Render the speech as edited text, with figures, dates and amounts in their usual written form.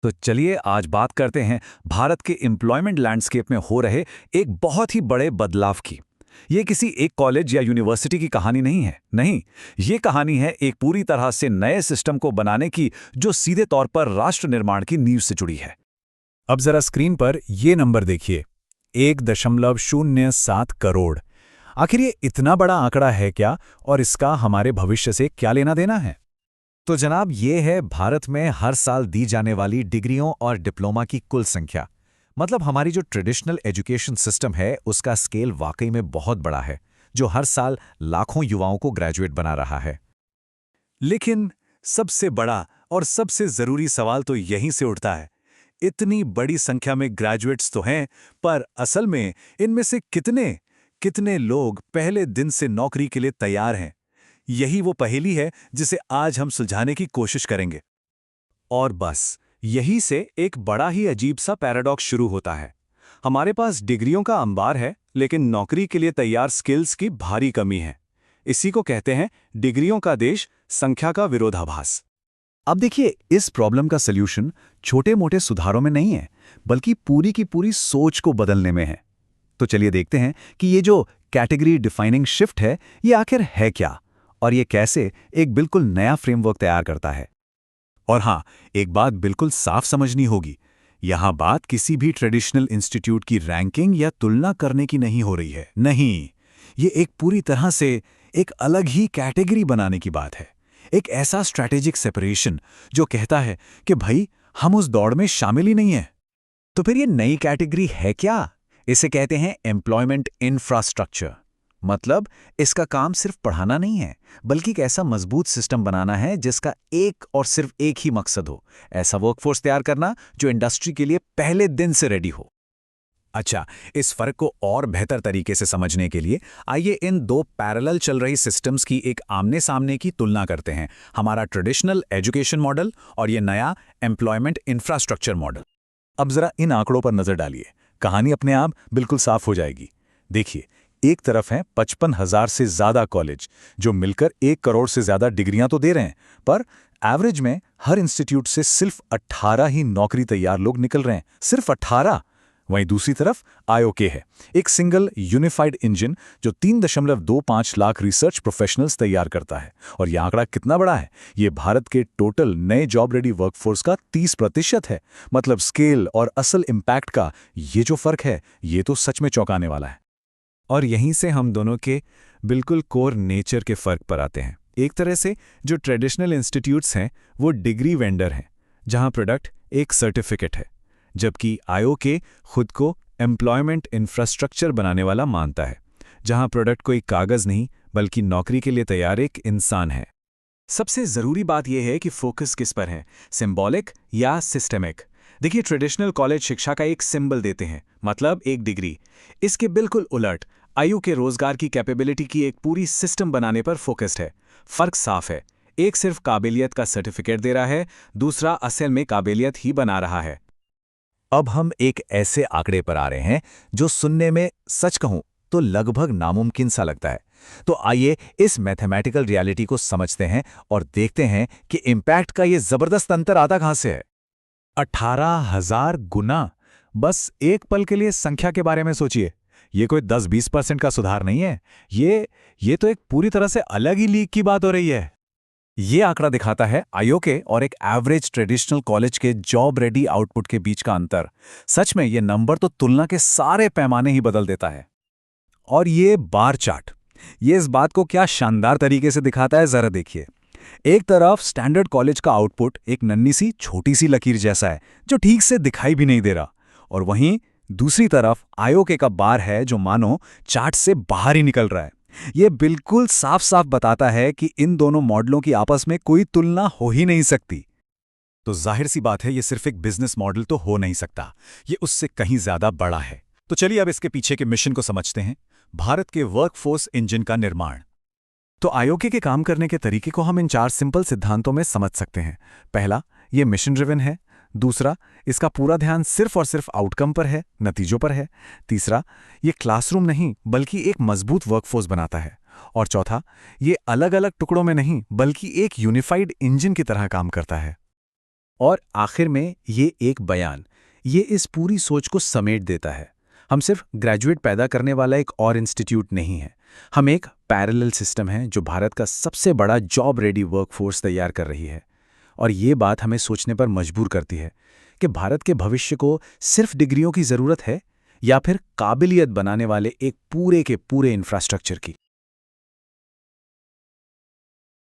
तो चलिए आज बात करते हैं भारत के एम्प्लॉयमेंट लैंडस्केप में हो रहे एक बहुत ही बड़े बदलाव की। ये किसी एक कॉलेज या यूनिवर्सिटी की कहानी नहीं है, नहीं, ये कहानी है एक पूरी तरह से नए सिस्टम को बनाने की जो सीधे तौर पर राष्ट्र निर्माण की नींव से जुड़ी है। अब जरा स्क्रीन पर ये नंबर देखिए, 1.07 करोड़। आखिर ये इतना बड़ा आंकड़ा है क्या, और इसका हमारे भविष्य से क्या लेना देना है? तो जनाब, ये है भारत में हर साल दी जाने वाली डिग्रियों और डिप्लोमा की कुल संख्या। मतलब हमारी जो ट्रेडिशनल एजुकेशन सिस्टम है उसका स्केल वाकई में बहुत बड़ा है, जो हर साल लाखों युवाओं को ग्रेजुएट बना रहा है। लेकिन सबसे बड़ा और सबसे जरूरी सवाल तो यहीं से उठता है, इतनी बड़ी संख्या में ग्रेजुएट्स तो हैं, पर असल में इनमें से कितने कितने लोग पहले दिन से नौकरी के लिए तैयार हैं? यही वो पहेली है जिसे आज हम सुलझाने की कोशिश करेंगे। और बस यही से एक बड़ा ही अजीब सा पैराडॉक्स शुरू होता है। हमारे पास डिग्रियों का अंबार है, लेकिन नौकरी के लिए तैयार स्किल्स की भारी कमी है। इसी को कहते हैं डिग्रियों का देश, संख्या का विरोधाभास। अब देखिए, इस प्रॉब्लम का सल्यूशन छोटे मोटे सुधारों में नहीं है, बल्कि पूरी की पूरी सोच को बदलने में है। तो चलिए देखते हैं कि ये जो कैटेगरी डिफाइनिंग शिफ्ट है, ये आखिर है क्या, और ये कैसे एक बिल्कुल नया फ्रेमवर्क तैयार करता है। और हाँ, एक बात बिल्कुल साफ समझनी होगी, यहां बात किसी भी ट्रेडिशनल इंस्टीट्यूट की रैंकिंग या तुलना करने की नहीं हो रही है। नहीं, ये एक पूरी तरह से एक अलग ही कैटेगरी बनाने की बात है। एक ऐसा स्ट्रैटेजिक सेपरेशन जो कहता है कि भाई, हम उस दौड़ में शामिल ही नहीं है। तो फिर ये नई कैटेगरी है क्या? इसे कहते हैं एम्प्लॉयमेंट इंफ्रास्ट्रक्चर। मतलब इसका काम सिर्फ पढ़ाना नहीं है, बल्कि एक ऐसा मजबूत सिस्टम बनाना है जिसका एक और सिर्फ एक ही मकसद हो, ऐसा वर्कफोर्स तैयार करना जो इंडस्ट्री के लिए पहले दिन से रेडी हो। अच्छा, इस फर्क को और बेहतर तरीके से समझने के लिए आइए इन दो पैरेलल चल रही सिस्टम्स की एक आमने सामने की तुलना करते हैं, हमारा ट्रेडिशनल एजुकेशन मॉडल और ये नया एम्प्लॉयमेंट इंफ्रास्ट्रक्चर मॉडल। अब जरा इन आंकड़ों पर नजर डालिए, कहानी अपने आप बिल्कुल साफ हो जाएगी। देखिए, एक तरफ हैं 55,000 से ज्यादा कॉलेज जो मिलकर 1 करोड़ से ज्यादा डिग्रियां तो दे रहे हैं, पर एवरेज में हर इंस्टीट्यूट से सिर्फ 18 ही नौकरी तैयार लोग निकल रहे हैं, सिर्फ 18। वहीं दूसरी तरफ आईओके है, एक सिंगल यूनिफाइड इंजन जो 3.25 लाख रिसर्च प्रोफेशनल्स तैयार करता है। और यह आंकड़ा कितना बड़ा है? ये भारत के टोटल नए जॉब रेडी वर्कफोर्स का 30% है। मतलब स्केल और असल इम्पैक्ट का ये जो फर्क है, ये तो सच में चौंकाने वाला है। और यहीं से हम दोनों के बिल्कुल कोर नेचर के फर्क पर आते हैं। एक तरह से जो ट्रेडिशनल इंस्टीट्यूट्स हैं वो डिग्री वेंडर हैं, जहां प्रोडक्ट एक सर्टिफिकेट है, जबकि आईओके खुद को एम्प्लॉयमेंट इंफ्रास्ट्रक्चर बनाने वाला मानता है, जहां प्रोडक्ट कोई कागज नहीं बल्कि नौकरी के लिए तैयार एक इंसान है। सबसे जरूरी बात यह है कि फोकस किस पर है, सिंबॉलिक या सिस्टेमिक। देखिए, ट्रेडिशनल कॉलेज शिक्षा का एक सिंबल देते हैं, मतलब एक डिग्री। इसके बिल्कुल उलट आयु के रोजगार की कैपेबिलिटी की एक पूरी सिस्टम बनाने पर फोकस्ड है। फर्क साफ है, एक सिर्फ काबिलियत का सर्टिफिकेट दे रहा है, दूसरा असल में काबिलियत ही बना रहा है। अब हम एक ऐसे आंकड़े पर आ रहे हैं जो सुनने में, सच कहूं तो, लगभग नामुमकिन सा लगता है। तो आइए इस मैथमेटिकल रियलिटी को समझते हैं और देखते हैं कि इंपैक्ट का ये जबरदस्त अंतर आता कहां से है। 18,000 गुना। बस एक पल के लिए संख्या के बारे में सोचिए, ये कोई 10-20% का सुधार नहीं है, ये तो एक पूरी तरह से अलग ही लीग की बात हो रही है। ये आंकड़ा दिखाता है आईओके और एक एवरेज ट्रेडिशनल कॉलेज के जॉब रेडी आउटपुट के बीच का अंतर। सच में ये नंबर तो तुलना के सारे पैमाने ही बदल देता है। और ये बार चार्ट, ये इस बात को क्या शानदार तरीके से दिखाता है, जरा देखिए। एक तरफ स्टैंडर्ड कॉलेज का आउटपुट एक नन्ही सी छोटी सी लकीर जैसा है जो ठीक से दिखाई भी नहीं दे रहा, और वहीं दूसरी तरफ आईओके का बार है जो मानो चार्ट से बाहर ही निकल रहा है। यह बिल्कुल साफ साफ बताता है कि इन दोनों मॉडलों की आपस में कोई तुलना हो ही नहीं सकती। तो जाहिर सी बात है, यह सिर्फ एक बिजनेस मॉडल तो हो नहीं सकता, यह उससे कहीं ज्यादा बड़ा है। तो चलिए अब इसके पीछे के मिशन को समझते हैं, भारत के वर्कफोर्स इंजन का निर्माण। तो आईओके के काम करने के तरीके को हम इन 4 सिंपल सिद्धांतों में समझ सकते हैं। पहला, ये मिशन ड्रिवन है। दूसरा, इसका पूरा ध्यान सिर्फ और सिर्फ आउटकम पर है, नतीजों पर है। तीसरा, ये क्लासरूम नहीं बल्कि एक मजबूत वर्कफोर्स बनाता है। और चौथा, ये अलग अलग टुकड़ों में नहीं बल्कि एक यूनिफाइड इंजन की तरह काम करता है। और आखिर में ये एक बयान, ये इस पूरी सोच को समेट देता है। हम सिर्फ ग्रेजुएट पैदा करने वाला एक और इंस्टीट्यूट नहीं है, हम एक पैरेलल सिस्टम है जो भारत का सबसे बड़ा जॉब रेडी वर्कफोर्स तैयार कर रही है। और ये बात हमें सोचने पर मजबूर करती है कि भारत के भविष्य को सिर्फ डिग्रियों की ज़रूरत है या फिर काबिलियत बनाने वाले एक पूरे के पूरे इंफ्रास्ट्रक्चर की।